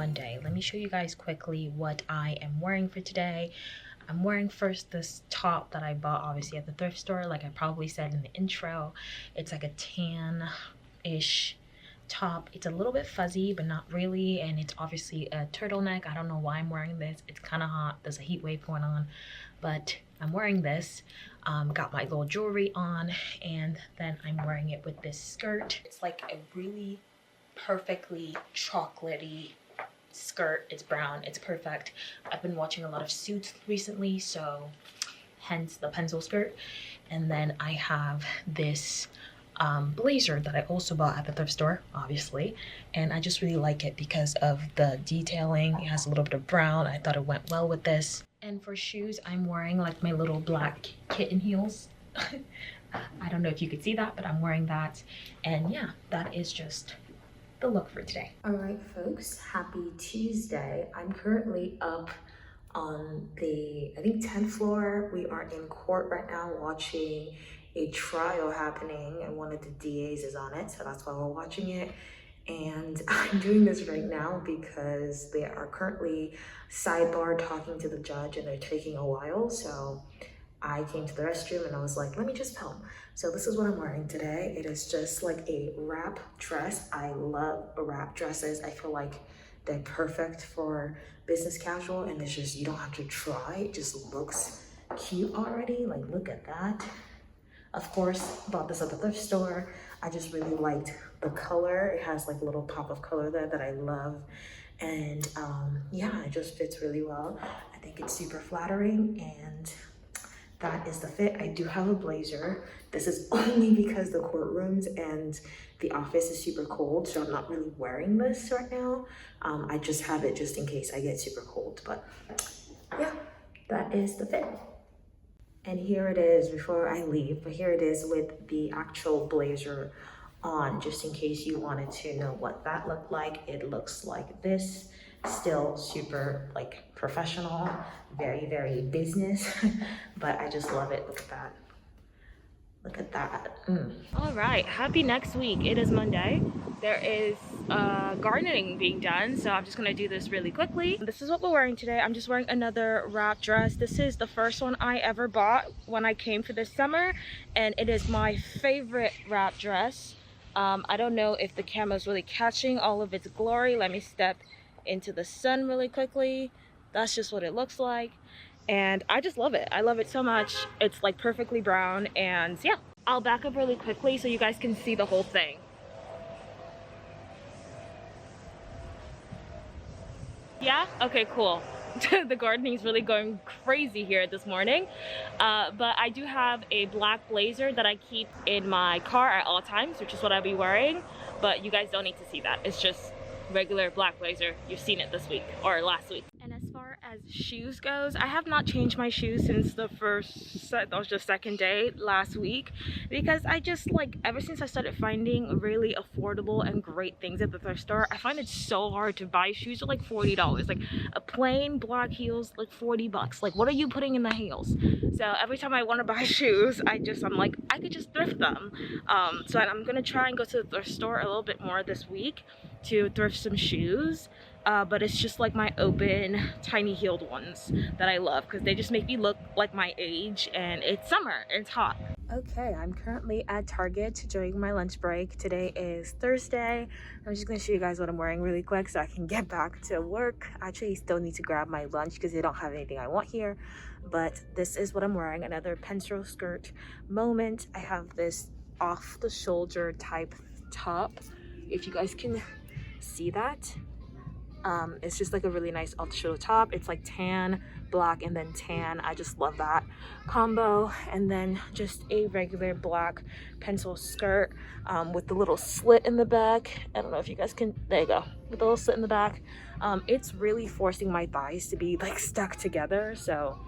Monday. Let me show you guys quickly what I am wearing for today. I'm wearing first this top that I bought obviously at the thrift store, like I probably said in the intro. It's like a tan-ish top. It's a little bit fuzzy but not really, and it's obviously a turtleneck. I don't know why I'm wearing this. It's kind of hot, there's a heat wave going on, but I'm wearing this. Got my little jewelry on, and then I'm wearing it with this skirt. It's like a really perfectly chocolatey skirt. It's brown, it's perfect. I've been watching a lot of Suits recently, so hence the pencil skirt. And then I have this blazer that I also bought at the thrift store, obviously, and I just really like it because of the detailing. It has a little bit of brown. I thought it went well with this. And for shoes, I'm wearing like my little black kitten heels. I don't know if you could see that, but I'm wearing that. And yeah, that is just the look for today. All right, folks, happy Tuesday. I'm currently up on the, I think, 10th floor. We are in court right now watching a trial happening, and one of the DAs is on it, so that's why we're watching it. And I'm doing this right now because they are currently sidebar talking to the judge, and they're taking a while. So I came to the restroom and I was like, let me just film. So this is what I'm wearing today. It is just like a wrap dress. I love wrap dresses. I feel like they're perfect for business casual, and it's just, you don't have to try. It just looks cute already. Like, look at that. Of course, bought this at the thrift store. I just really liked the color. It has like a little pop of color there that I love. And yeah, it just fits really well. I think it's super flattering, and that is the fit. I do have a blazer. This is only because the courtrooms and the office is super cold, so I'm not really wearing this right now. I just have it just in case I get super cold, but yeah, that is the fit. And here it is before I leave, but here it is with the actual blazer on, just in case you wanted to know what that looked like. It looks like this, still super like professional, very, very business, but I just love it. Look at that. Look at that. All right, happy next week. It is Monday. There is gardening being done, so I'm just gonna do this really quickly. This is what we're wearing today. I'm just wearing another wrap dress. This is the first one I ever bought when I came for this summer, and it is my favorite wrap dress. I don't know if the camera is really catching all of its glory. Let me step into the sun really quickly. That's just what it looks like. And I just love it. I love it so much. It's like perfectly brown, and yeah. I'll back up really quickly so you guys can see the whole thing. Yeah? Okay, cool. The gardening is really going crazy here this morning. But I do have a black blazer that I keep in my car at all times, which is what I'll be wearing. But you guys don't need to see that. It's just regular black blazer. You've seen it this week or last week. And as far as shoes goes, I have not changed my shoes since the second day last week, because I just like, ever since I started finding really affordable and great things at the thrift store, I find it so hard to buy shoes for like $40. Like a plain black heels, like 40 bucks. Like, what are you putting in the heels? So every time I want to buy shoes, I'm like, I could just thrift them. So I'm gonna try and go to the thrift store a little bit more this week to thrift some shoes. But it's just like my open tiny heeled ones that I love, because they just make me look like my age, and it's summer, it's hot. Okay, I'm currently at Target during my lunch break. Today is Thursday. I'm just gonna show you guys what I'm wearing really quick so I can get back to work. Actually, still need to grab my lunch because they don't have anything I want here, but this is what I'm wearing. Another pencil skirt moment. I have this off the shoulder type top, if you guys can see that. It's just like a really nice off the shoulder top. It's like tan, black, and then tan. I just love that combo. And then just a regular black pencil skirt with the little slit in the back. I don't know if you guys can, there you go, with the little slit in the back. It's really forcing my thighs to be like stuck together, so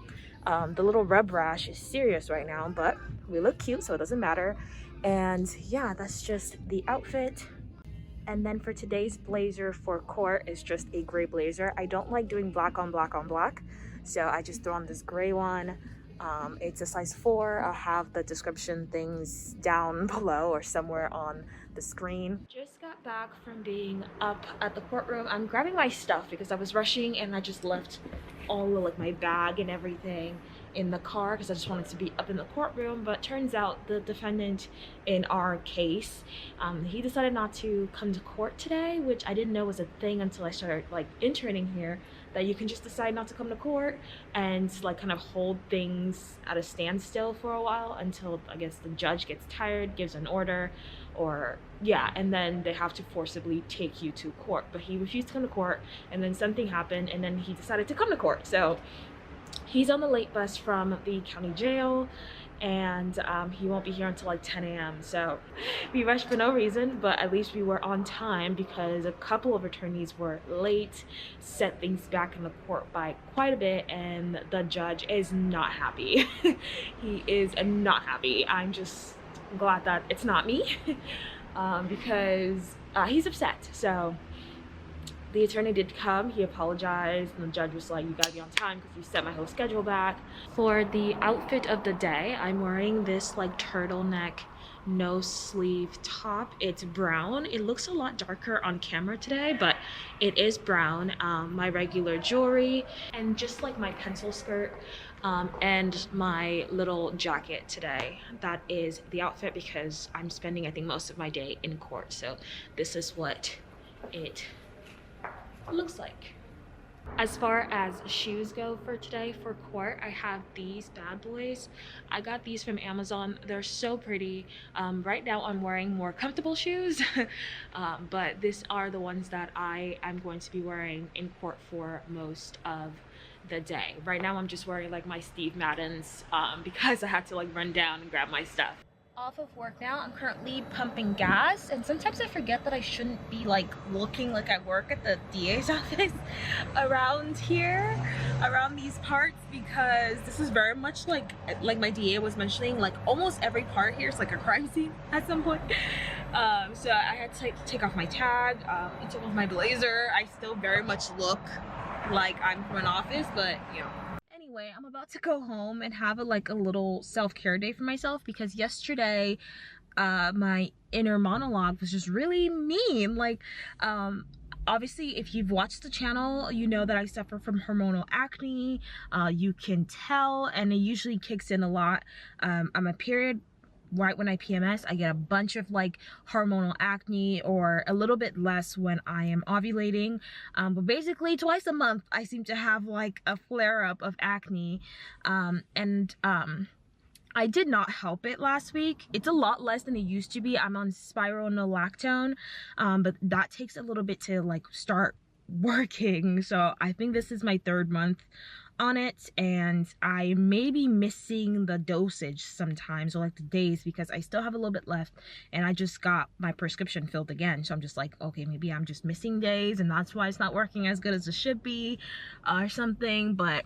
the little rub rash is serious right now, but we look cute, so it doesn't matter. And yeah, that's just the outfit. And then for today's blazer for court is just a gray blazer. I don't like doing black on black on black, so I just throw on this gray one. It's a size 4. I'll have the description things down below or somewhere on the screen. Just got back from being up at the courtroom. I'm grabbing my stuff because I was rushing and I just left all of like my bag and everything in the car because I just wanted to be up in the courtroom. But turns out the defendant in our case, he decided not to come to court today, which I didn't know was a thing until I started like interning here, that you can just decide not to come to court and like kind of hold things at a standstill for a while until I guess the judge gets tired, gives an order, or yeah, and then they have to forcibly take you to court. But he refused to come to court, and then something happened, and then he decided to come to court. So he's on the late bus from the county jail, and he won't be here until like 10 a.m. So we rushed for no reason, but at least we were on time because a couple of attorneys were late, set things back in the court by quite a bit, and the judge is not happy. He is not happy. I'm just glad that it's not me because he's upset. So the attorney did come, he apologized, and the judge was like, you gotta be on time because you set my whole schedule back. For the outfit of the day, I'm wearing this like turtleneck, no sleeve top. It's brown. It looks a lot darker on camera today, but it is brown. My regular jewelry, and just like my pencil skirt, and my little jacket today. That is the outfit because I'm spending, I think, most of my day in court. So this is what it looks like. As far as shoes go for today for court, I have these bad boys. I got these from Amazon. They're so pretty. Right now I'm wearing more comfortable shoes, but these are the ones that I am going to be wearing in court for most of the day. Right now I'm just wearing like my Steve Maddens because I had to like run down and grab my stuff. Off of work now. I'm currently pumping gas, and sometimes I forget that I shouldn't be like looking like I work at the DA's office around here, around these parts, because this is very much like my DA was mentioning, like almost every part here is like a crime scene at some point. So I had to take off my tag, I took off my blazer. I still very much look like I'm from an office, but you know. Anyway, I'm about to go home and have a little self-care day for myself because yesterday my inner monologue was just really mean. Like obviously if you've watched the channel, you know that I suffer from hormonal acne. You can tell, and it usually kicks in a lot. I'm a period right when I PMS. I get a bunch of like hormonal acne, or a little bit less when I am ovulating, but basically twice a month I seem to have like a flare-up of acne, and I did not help it last week. It's a lot less than it used to be. I'm on spironolactone, but that takes a little bit to like start working. So I think this is my 3rd month on it, and I may be missing the dosage sometimes, or like the days, because I still have a little bit left, and I just got my prescription filled again. So I'm just like, okay, maybe I'm just missing days and that's why it's not working as good as it should be, or something. But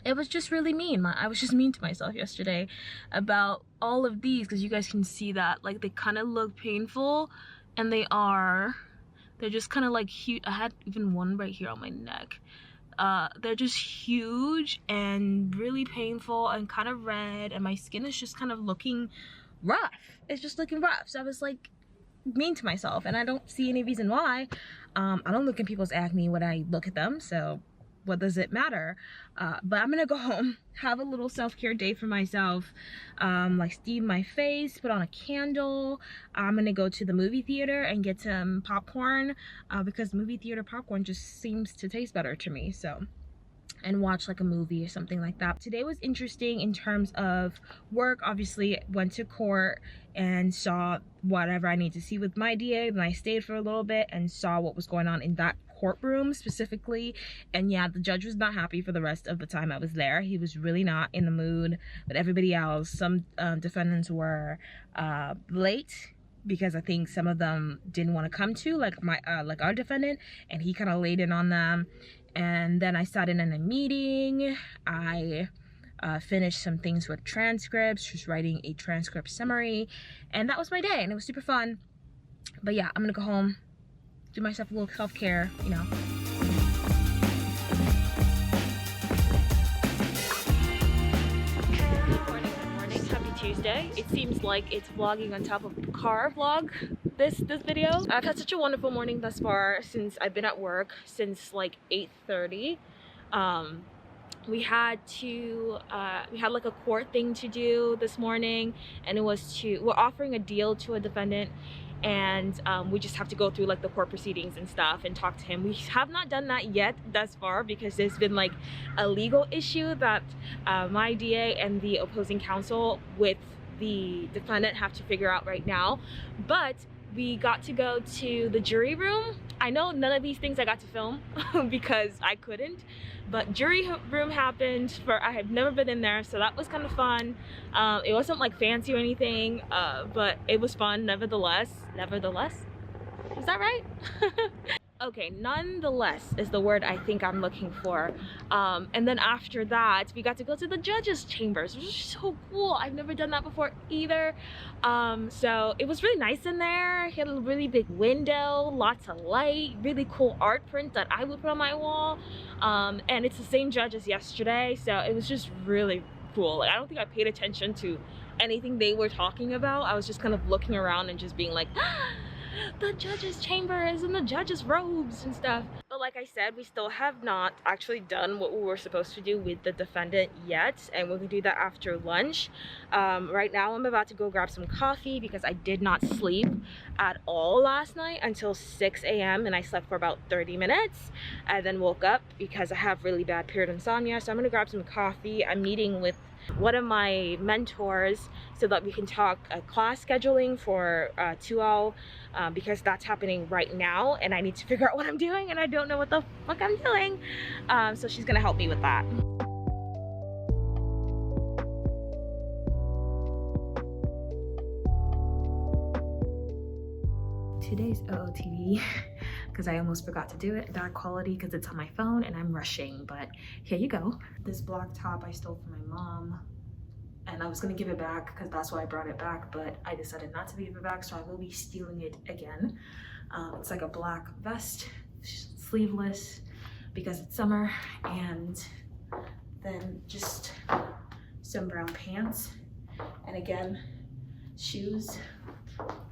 it was just really mean. I was just mean to myself yesterday about all of these, because you guys can see that like they kind of look painful, and they're just kind of like huge. I had even one right here on my neck. They're just huge and really painful and kind of red, and my skin is just kind of looking rough. It's just looking rough. So I was like mean to myself, and I don't see any reason why. I don't look at people's acne when I look at them, so what does it matter? But I'm gonna go home, have a little self-care day for myself, like steam my face, put on a candle. I'm gonna go to the movie theater and get some popcorn, because movie theater popcorn just seems to taste better to me. So, and watch like a movie or something like that. Today was interesting in terms of work. Obviously went to court and saw whatever I need to see with my DA. Then I stayed for a little bit and saw what was going on in that courtroom specifically, and yeah, the judge was not happy for the rest of the time I was there. He was really not in the mood, but everybody else, some defendants were late because I think some of them didn't want to come to, like our defendant, and he kind of laid in on them. And then I sat in a meeting. I finished some things with transcripts, just writing a transcript summary, and that was my day, and it was super fun. But yeah, I'm gonna go home, do myself a little self-care, you know. Good morning, happy Tuesday. It seems like it's vlogging on top of car vlog this video. I've had such a wonderful morning thus far since I've been at work since like 8:30. We had like a court thing to do this morning, and we're offering a deal to a defendant, and we just have to go through like the court proceedings and stuff and talk to him. We have not done that yet thus far because there's been like a legal issue that my DA and the opposing counsel with the defendant have to figure out right now. But we got to go to the jury room. I know none of these things I got to film because I couldn't, but jury room happened. I had never been in there, so that was kind of fun. It wasn't like fancy or anything, but it was fun nevertheless. Is that right? Okay, nonetheless is the word I think I'm looking for. And then after that, we got to go to the judge's chambers, which is so cool. I've never done that before either. So it was really nice in there. He had a really big window, lots of light, really cool art print that I would put on my wall. And it's the same judge as yesterday, so it was just really cool. Like, I don't think I paid attention to anything they were talking about. I was just kind of looking around and just being like, the judge's chambers and the judge's robes and stuff. But like I said, we still have not actually done what we were supposed to do with the defendant yet, and we're gonna do that after lunch. Right now I'm about to go grab some coffee because I did not sleep at all last night until 6 a.m. and I slept for about 30 minutes and then woke up because I have really bad period insomnia. So I'm gonna grab some coffee. I'm meeting with one of my mentors so that we can talk class scheduling for 2L because that's happening right now and I need to figure out what I'm doing and I don't know what the fuck I'm doing. So she's gonna help me with that. Today's OOTD because I almost forgot to do it. Bad quality because it's on my phone and I'm rushing, but here you go. This black top I stole from my mom and I was gonna give it back because that's why I brought it back, but I decided not to give it back, so I will be stealing it again. It's like a black vest, sleeveless because it's summer, and then just some brown pants, and again, shoes.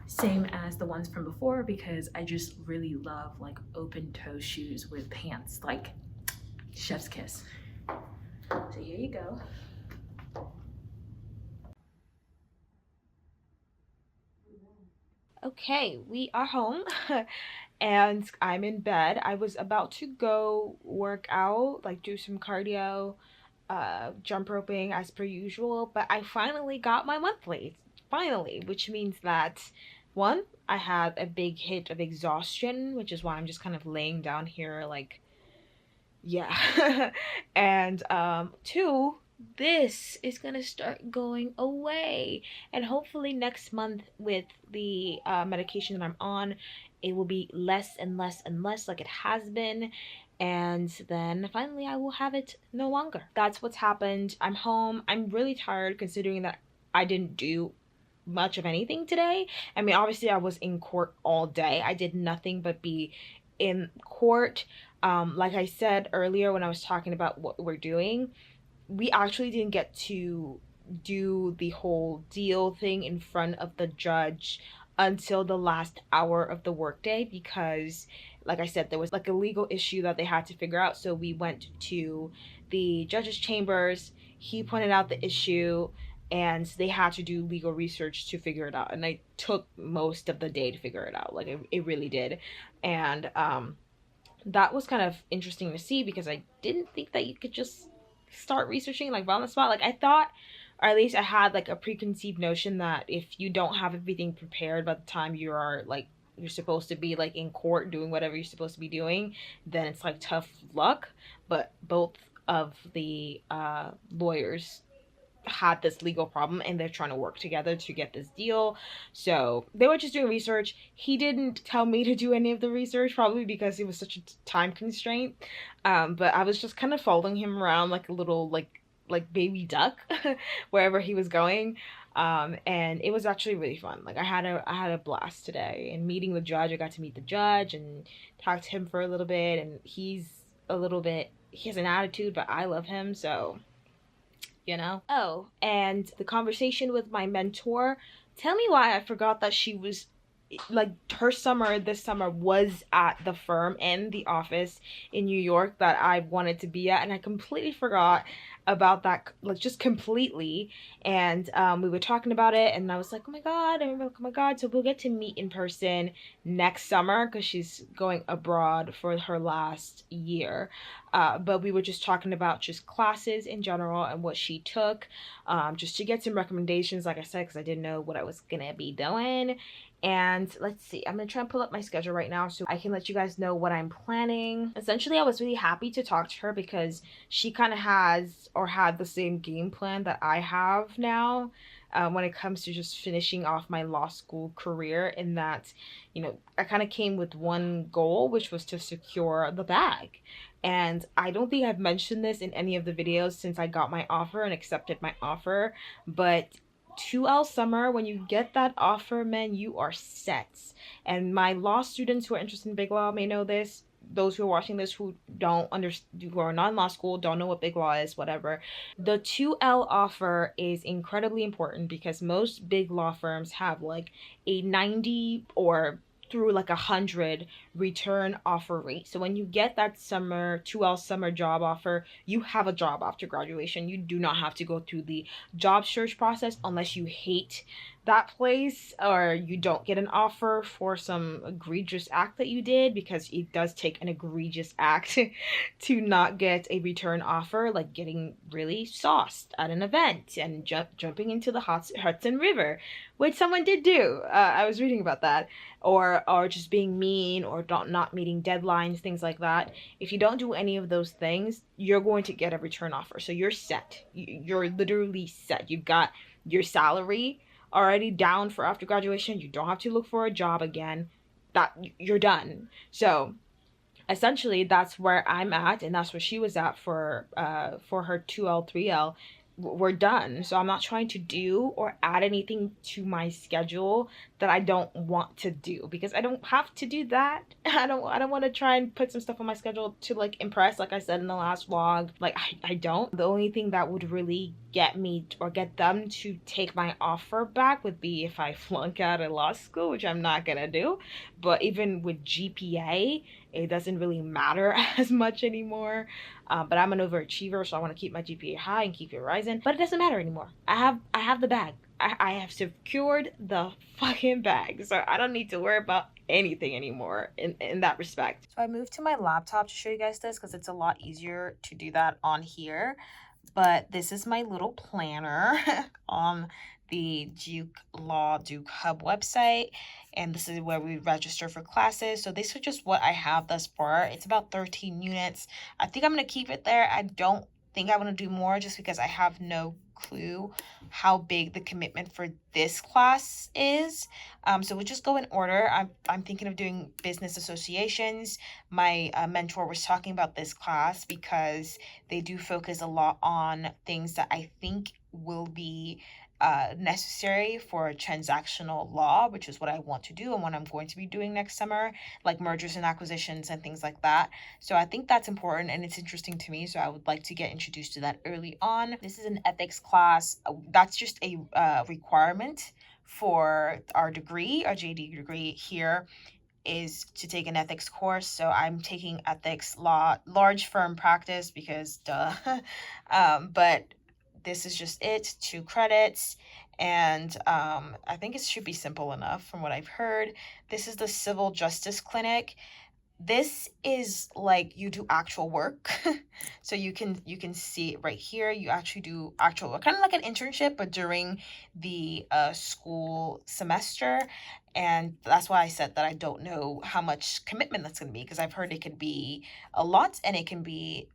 Same as the ones from before because I just really love like open toe shoes with pants, like chef's kiss. So here you go. Okay, we are home and I'm in bed. I was about to go work out, like do some cardio, jump roping as per usual, but I finally got my monthly. Finally, which means that one, I had a big hit of exhaustion, which is why I'm just kind of laying down here like, yeah. And two, this is gonna start going away, and hopefully next month with the medication that I'm on, it will be less and less and less like it has been, and then finally I will have it no longer. That's what's happened. I'm home. I'm really tired considering that I didn't do much of anything today. I mean, obviously I was in court all day. I did nothing but be in court. Like I said earlier when I was talking about what we're doing, we actually didn't get to do the whole deal thing in front of the judge until the last hour of the workday because, like I said, there was like a legal issue that they had to figure out. So we went to the judge's chambers. He pointed out the issue and they had to do legal research to figure it out. And I took most of the day to figure it out. Like it really did. And that was kind of interesting to see because I didn't think that you could just start researching like on the spot. Like I thought, or at least I had like a preconceived notion that if you don't have everything prepared by the time you are like you're supposed to be like in court doing whatever you're supposed to be doing, then it's like tough luck. But both of the lawyers had this legal problem and they're trying to work together to get this deal. So they were just doing research. He didn't tell me to do any of the research, probably because it was such a time constraint. But I was just kind of following him around like a little like baby duck wherever he was going. And it was actually really fun. Like I had a blast today, and meeting the judge. I got to meet the judge and talk to him for a little bit, and he has an attitude, but I love him, so you know. Oh, and the conversation with my mentor, tell me why I forgot that she was like her summer this summer was at the firm and the office in New York that I wanted to be at, and I completely forgot about that, like just completely. And we were talking about it, and I was like, oh my god, I remember, like, oh my god, so we'll get to meet in person next summer because she's going abroad for her last year. But we were just talking about just classes in general and what she took, just to get some recommendations, like I said, because I didn't know what I was gonna be doing. And let's see, I'm gonna try and pull up my schedule right now so I can let you guys know what I'm planning. Essentially, I was really happy to talk to her because she kind of has or had the same game plan that I have now, when it comes to just finishing off my law school career. In that, I kind of came with one goal, which was to secure the bag. And I don't think I've mentioned this in any of the videos since I got my offer and accepted my offer, but 2L summer, when you get that offer, man, you are set. And my law students who are interested in big law may know this. Those who are watching this who don't understand, who are not in law school, don't know what big law is, whatever. The 2L offer is incredibly important because most big law firms have like a 90 or through like 100 return offer rate. So when you get that summer 2L summer job offer, you have a job after graduation. You do not have to go through the job search process unless you hate that place or you don't get an offer for some egregious act that you did, because it does take an egregious act to not get a return offer, like getting really sauced at an event and jumping into the Hudson River, which someone did do. I was reading about that, or just being mean or not meeting deadlines, things like that. If you don't do any of those things, you're going to get a return offer. So you're set. You're literally set. You've got your salary already down for after graduation. You don't have to look for a job again. That you're done. So essentially that's where I'm at, and that's where she was at for her 2L 3L. We're done. So I'm not trying to do or add anything to my schedule that I don't want to do, because I don't have to do that. I don't want to try and put some stuff on my schedule to like impress, like I said in the last vlog. Like I don't. The only thing that would really get me or get them to take my offer back would be if I flunk out of law school, which I'm not gonna do. But even with GPA, it doesn't really matter as much anymore. But I'm an overachiever, so I want to keep my GPA high and keep it rising. But it doesn't matter anymore. I have the bag. I have secured the fucking bag, so I don't need to worry about anything anymore in that respect. So I moved to my laptop to show you guys this because it's a lot easier to do that on here. But this is my little planner on the Duke Hub website, and this is where we register for classes. So this is just what I have thus far. It's about 13 units. I think I'm going to keep it there. I don't think I want to do more just because I have no clue how big the commitment for this class is. So we'll just go in order. I'm thinking of doing business associations. My mentor was talking about this class because they do focus a lot on things that I think will be necessary for transactional law, which is what I want to do and what I'm going to be doing next summer, like mergers and acquisitions and things like that. So I think that's important and it's interesting to me. So I would like to get introduced to that early on. This is an ethics class. That's just a requirement for our degree, our JD degree here, is to take an ethics course. So I'm taking ethics law, large firm practice, because duh. But this is just it, 2 credits. And I think it should be simple enough from what I've heard. This is the Civil Justice Clinic. This is like you do actual work. So you can see it right here. You actually do actual work, kind of like an internship, but during the school semester. And that's why I said that I don't know how much commitment that's going to be, because I've heard it could be a lot and it can be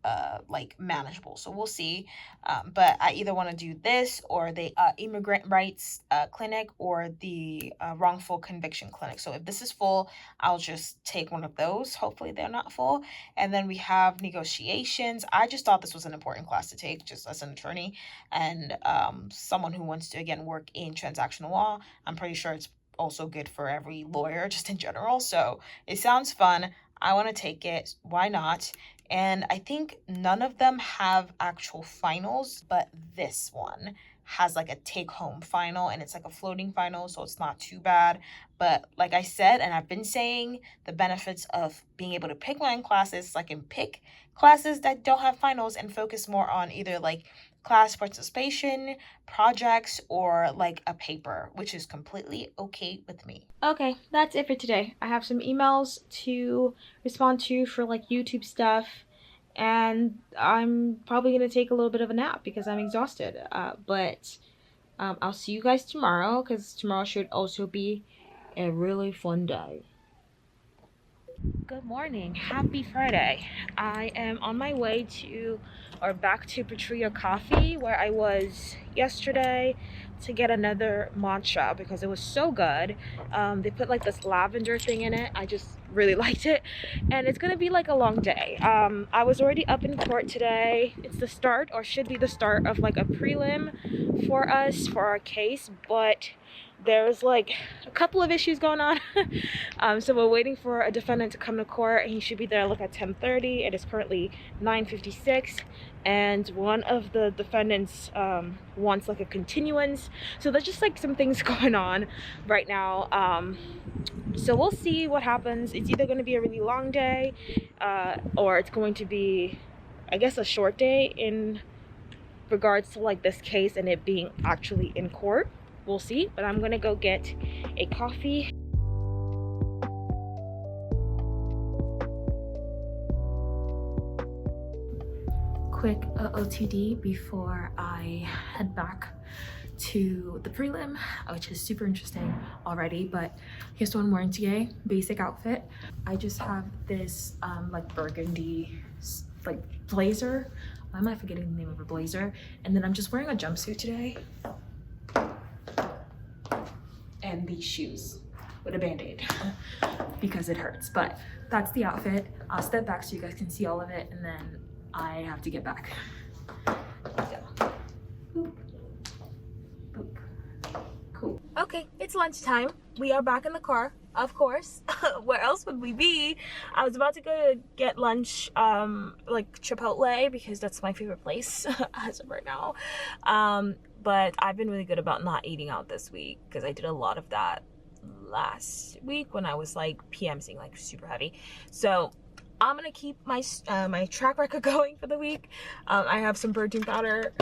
like manageable. So we'll see. But I either want to do this or the immigrant rights clinic or the wrongful conviction clinic. So if this is full, I'll just take one of those. Hopefully they're not full. And then we have negotiations. I just thought this was an important class to take just as an attorney and someone who wants to, again, work in transactional law. I'm pretty sure it's also good for every lawyer just in general. So it sounds fun. I want to take it. Why not? And I think none of them have actual finals, but this one has like a take-home final, and it's like a floating final, so it's not too bad. But like I said, and I've been saying, the benefits of being able to pick my own classes, so I can pick classes that don't have finals and focus more on either like class participation, projects, or like a paper, which is completely okay with me. Okay, that's it for today. I have some emails to respond to for like YouTube stuff, and I'm probably gonna take a little bit of a nap because I'm exhausted. But I'll see you guys tomorrow, because tomorrow should also be a really fun day. Good morning, happy Friday. I am on my way to, or back to Patria Coffee, where I was yesterday, to get another matcha because it was so good. They put like this lavender thing in it. I just really liked it, and it's gonna be like a long day. I was already up in court today. It's the start, or should be the start, of like a prelim for us for our case, but there's like a couple of issues going on. So we're waiting for a defendant to come to court, and he should be there like at 10:30. It is currently 9:56, and one of the defendants wants like a continuance. So there's just like some things going on right now. So we'll see what happens. It's either going to be a really long day, or it's going to be, I guess, a short day in regards to like this case and it being actually in court. We'll see, but I'm gonna go get a coffee. Quick OTD before I head back to the prelim, which is super interesting already. But here's what I'm wearing today. Basic outfit. I just have this like burgundy like blazer. Why am I forgetting the name of a blazer? And then I'm just wearing a jumpsuit today and these shoes with a band-aid because it hurts. But that's the outfit. I'll step back so you guys can see all of it, and then I have to get back. So, boop, boop. Cool. Okay, it's lunchtime. We are back in the car, of course. Where else would we be? I was about to go get lunch, like Chipotle, because that's my favorite place as of right now. But I've been really good about not eating out this week because I did a lot of that last week when I was like PMing like super heavy. So I'm gonna keep my my track record going for the week. I have some protein powder.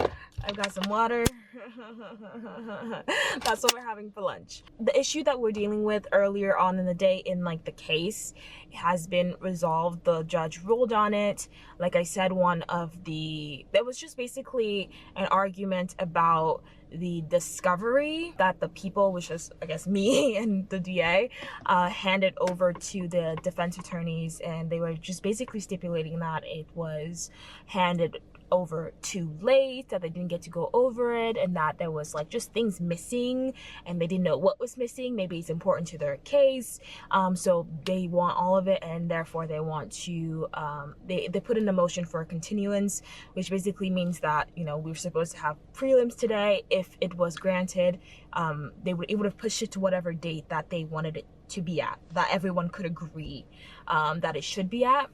I've got some water. That's what we're having for lunch. The issue that we're dealing with earlier on in the day in like the case has been resolved. The judge ruled on it. Like I said, there was just basically an argument about the discovery that the people, which is I guess me and the DA, handed over to the defense attorneys, and they were just basically stipulating that it was handed over too late, that they didn't get to go over it, and that there was like just things missing and they didn't know what was missing. Maybe it's important to their case, so they want all of it, and therefore they want to they put in a motion for a continuance, which basically means that, you know, we were supposed to have prelims today. If it was granted, it would have pushed it to whatever date that they wanted it to be at, that everyone could agree that it should be at.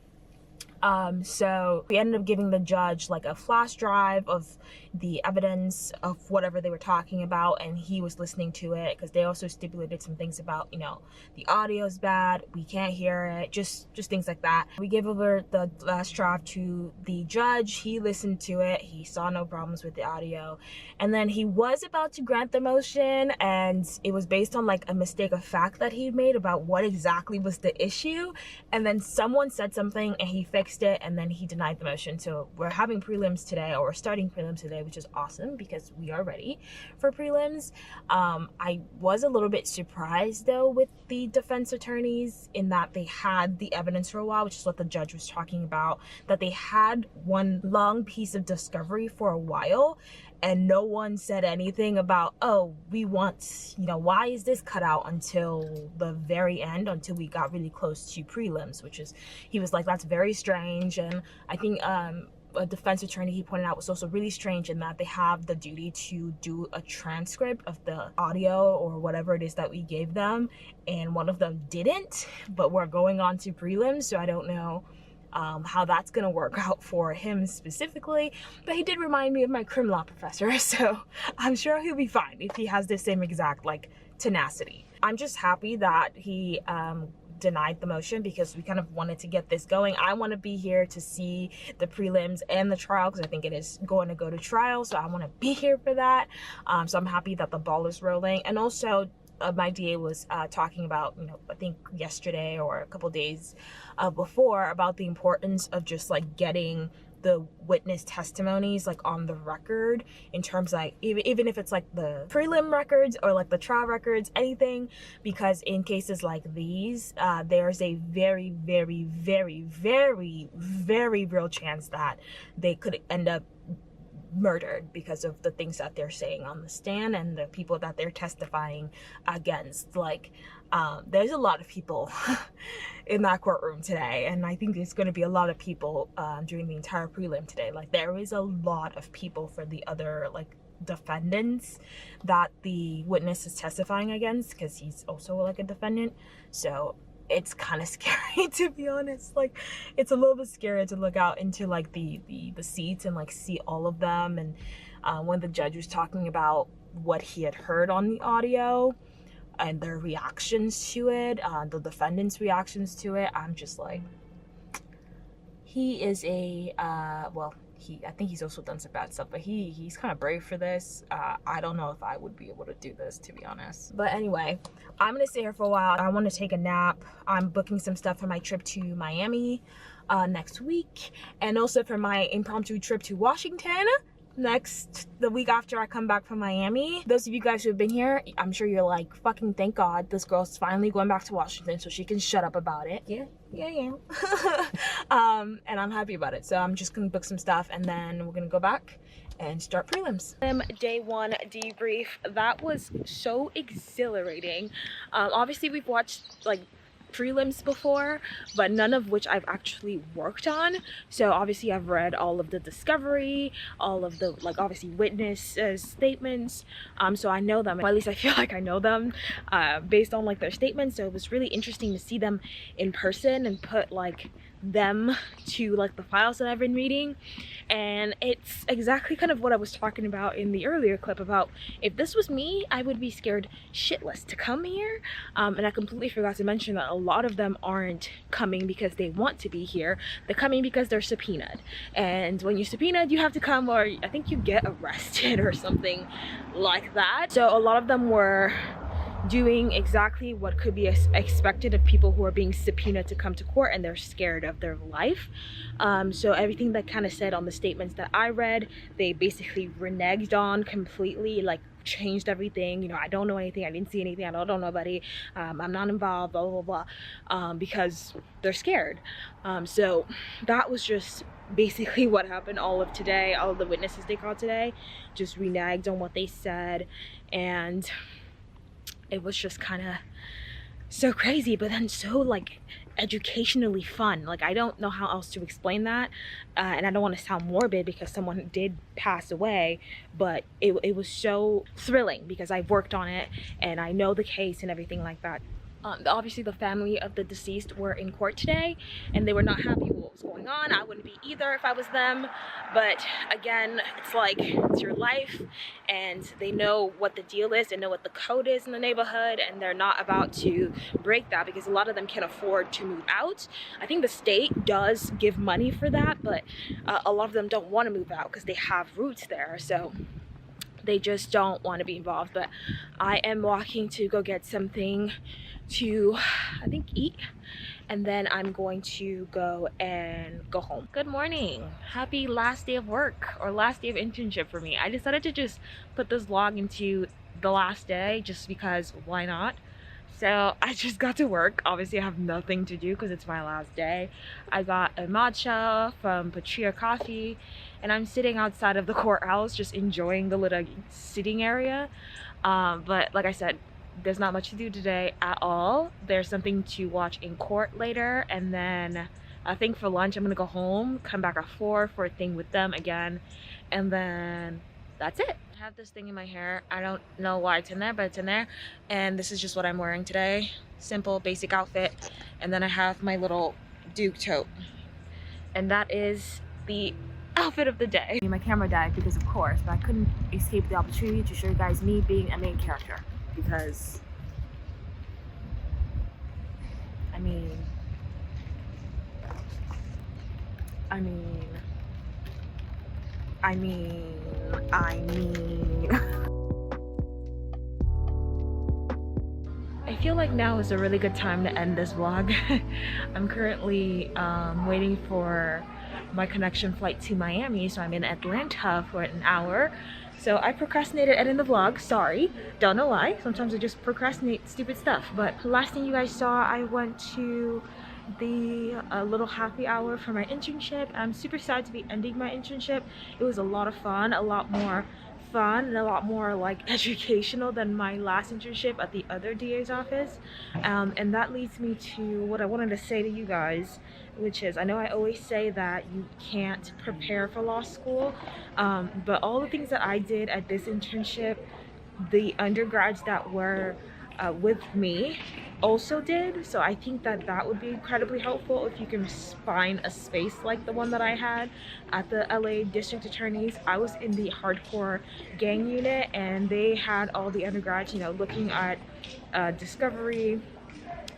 So we ended up giving the judge like a flash drive of the evidence of whatever they were talking about, and he was listening to it, because they also stipulated some things about, you know, the audio's bad, we can't hear it, just things like that. We gave over the last draft to the judge. He listened to it, he saw no problems with the audio, and then he was about to grant the motion, and it was based on like a mistake of fact that he made about what exactly was the issue, and then someone said something and he fixed it, and then he denied the motion. So we're having prelims today, or we're starting prelims today, which is awesome because we are ready for prelims. I was a little bit surprised though with the defense attorneys in that they had the evidence for a while, which is what the judge was talking about, that they had one long piece of discovery for a while, and no one said anything about, oh, we want, you know, why is this cut out until the very end, until we got really close to prelims, which is, he was like, that's very strange. And I think a defense attorney, he pointed out, was also really strange in that they have the duty to do a transcript of the audio or whatever it is that we gave them, and one of them didn't, but we're going on to prelims, so I don't know how that's gonna work out for him specifically, but he did remind me of my crim law professor, so I'm sure he'll be fine if he has the same exact like tenacity. I'm just happy that he denied the motion because we kind of wanted to get this going. I want to be here to see the prelims and the trial because I think it is going to go to trial, so I want to be here for that. So I'm happy that the ball is rolling. And also my DA was talking about, you know, I think yesterday or a couple days before, about the importance of just like getting the witness testimonies like on the record, in terms like even if it's like the prelim records or like the trial records, anything, because in cases like these there's a very real chance that they could end up murdered because of the things that they're saying on the stand and the people that they're testifying against. Like there's a lot of people in that courtroom today, and I think there's going to be a lot of people during the entire prelim today. Like there is a lot of people for the other like defendants that the witness is testifying against, because he's also like a defendant. So it's kind of scary, to be honest. Like it's a little bit scary to look out into like the seats and like see all of them. And when the judge was talking about what he had heard on the audio and their reactions to it, the defendant's reactions to it, I'm just like, he is a well, I think he's also done some bad stuff, but he's kind of brave for this. I don't know if I would be able to do this, to be honest. But anyway, I'm gonna stay here for a while. I want to take a nap. I'm booking some stuff for my trip to Miami next week, and also for my impromptu trip to Washington the week after I come back from Miami. Those of you guys who have been here, I'm sure you're like, fucking thank God this girl's finally going back to Washington so she can shut up about it. Yeah. And I'm happy about it. So I'm just gonna book some stuff and then we're gonna go back and start prelims. Day one debrief. That was so exhilarating. Obviously we've watched like prelims before, but none of which I've actually worked on. So obviously I've read all of the discovery, all of the like obviously witness statements, so I know them, or at least I feel like I know them based on like their statements. So it was really interesting to see them in person and put like them to like the files that I've been reading. And it's exactly kind of what I was talking about in the earlier clip about if this was me, I would be scared shitless to come here. And I completely forgot to mention that a lot of them aren't coming because they want to be here. They're coming because they're subpoenaed, and when you're subpoenaed you have to come, or I think you get arrested or something like that. So a lot of them were doing exactly what could be expected of people who are being subpoenaed to come to court and they're scared of their life. So everything that kind of said on the statements that I read, they basically reneged on completely, like changed everything. You know, I don't know anything, I didn't see anything, I don't know nobody, I'm not involved, blah blah blah, because they're scared. So that was just basically what happened all of today. All of the witnesses they called today just reneged on what they said, and it was just kind of so crazy, but then so like educationally fun. Like I don't know how else to explain that, and I don't want to sound morbid because someone did pass away, but it was so thrilling because I've worked on it and I know the case and everything like that. Obviously the family of the deceased were in court today and they were not happy with what was going on. I wouldn't be either if I was them, but again, it's like, it's your life and they know what the deal is, they know what the code is in the neighborhood, and they're not about to break that because a lot of them can't afford to move out. I think the state does give money for that, but a lot of them don't want to move out because they have roots there, so they just don't want to be involved. But I am walking to go get something to, I think, eat, and then I'm going to go home. Good morning. Happy last day of work, or last day of internship for me. I decided to just put this vlog into the last day just because why not? So I just got to work. Obviously I have nothing to do because it's my last day. I got a matcha from Patria Coffee and I'm sitting outside of the courthouse just enjoying the little sitting area. But like I said, there's not much to do today at all. There's something to watch in court later, and then I think for lunch I'm gonna go home, come back at 4 for a thing with them again, and then that's it. I have this thing in my hair. I don't know why it's in there, but it's in there, and this is just what I'm wearing today. Simple, basic outfit. And then I have my little Duke tote. And that is the outfit of the day. My camera died because of course, but I couldn't escape the opportunity to show you guys me being a main character because I mean I feel like now is a really good time to end this vlog. I'm currently waiting for my connection flight to Miami, so I'm in Atlanta for an hour. So I procrastinated editing the vlog, sorry, don't know why. Sometimes I just procrastinate stupid stuff. But last thing you guys saw, I went to the little happy hour for my internship. I'm super excited to be ending my internship. It was a lot of fun, a lot more fun and a lot more like educational than my last internship at the other DA's office. And that leads me to what I wanted to say to you guys, which is, I know I always say that you can't prepare for law school, but all the things that I did at this internship, the undergrads that were with me also did. So I think that that would be incredibly helpful if you can find a space like the one that I had at the LA District Attorney's. I was in the hardcore gang unit, and they had all the undergrads, you know, looking at discovery,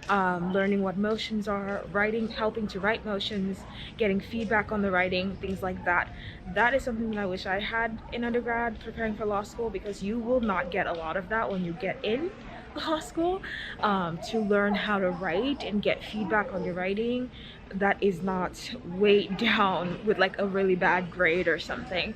learning what motions are, writing, helping to write motions, getting feedback on the writing, things like that. That is something that I wish I had in undergrad preparing for law school, because you will not get a lot of that when you get in law school, to learn how to write and get feedback on your writing that is not weighed down with like a really bad grade or something.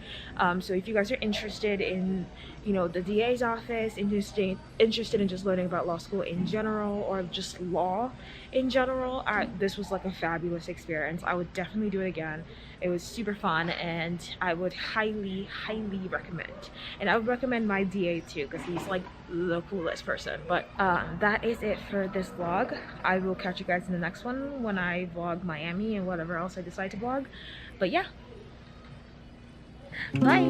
So if you guys are interested in, you know, the DA's office, interested in just learning about law school in general, or just law in general, this was like a fabulous experience. I would definitely do it again. It was super fun, and I would highly recommend. And I would recommend my DA too, because he's like the coolest person. But that is it for this vlog. I will catch you guys in the next one when I vlog Miami and whatever else I decide to vlog. But yeah, bye.